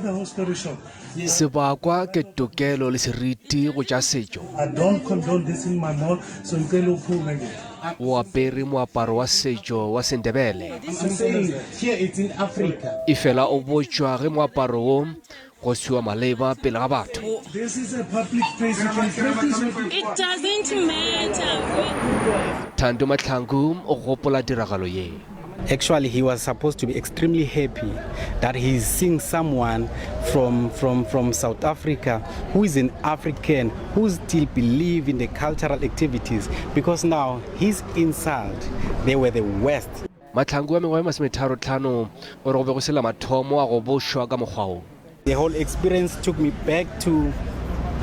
the whole story short, Sebakwa ke tokelo le seriti go ja setso. I don't condone this in my mall, so you can look again. O apere moaparo wa setso wa Sendebele. I'm saying here it's in Africa. E fela o botšwa ge moaparo o go siwa maleba pele ga batho. This is a public place, you can practice what you... It doesn't matter. Thando Mahlangu o gopola tiragalo ye. Actually, he was supposed to be extremely happy that he's seeing someone from South Africa who is an African, who still believe in the cultural activities, because now his insult, they were the West. Mahlangu wa mengwaga e 35 o re go be go sela mathomo a go bošwa ka mokgwa o. The whole experience took me back to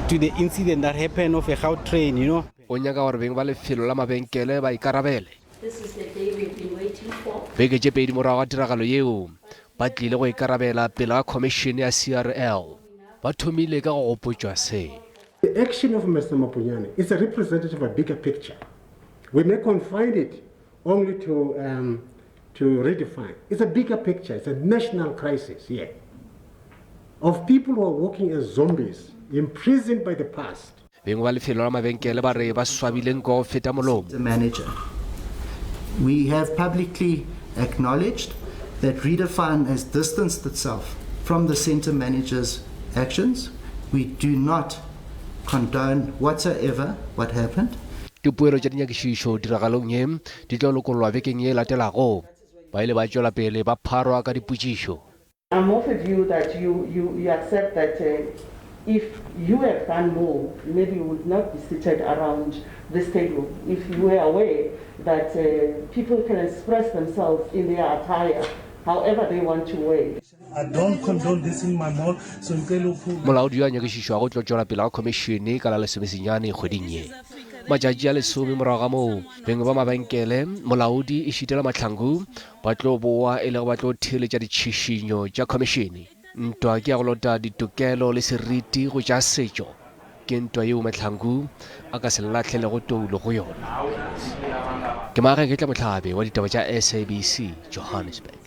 the incident that happened of a Gautrain, you know. O nyaka gore beng ba lefelo la mabenkele ba ikarabele. This is the day we've been waiting for. Beke tše pedi morago ga tiragalo yeo ba tlile go ikarabela pele ga commission ya CRL. Ba thomile ka go gopotšwa se. The action of Mr. Maponyane is a representative of a bigger picture. We may confine it only to redefine. It's a bigger picture. It's a national crisis here of people who are walking as zombies, imprisoned by the past. Beng ba lefelo la mabenkele ba re ba swabileng go feta molomo. The manager. We have publicly acknowledged that Redefine has distanced itself from the center manager's actions. We do not condone whatsoever what happened. Dipuelo tša dinyakišišo tiragalong ye di tlo lokololwa bekeng ye latelago. Ba ile ba tšwela pele ba pharwa ka dipotšišo. I'm of a view that you accept that if you have done more, maybe you would not be seated around this table. If you were aware that people can express themselves in their attire however they want to wear. I don't condone this in my mall, so you can look... Molaodi yo a nyakišišwa go tšwela pele ga khomišene ka la lesomesenyane kgweding ye. Matšatši a lesome morago ga moo beng ba mabenkele molaodi e šitela Mahlangu ba tlo boa e le go ba tlo theeletša ditšhišinyo tša khomišene. Ntwa ke ya go lota ditokelo le seriti go tša setšo ke ntwa yeo Mahlangu a ka se latlhele go toulo go yona. Ke Maage ke tla Mohlabe wa ditaba tša SABC Johannesburg.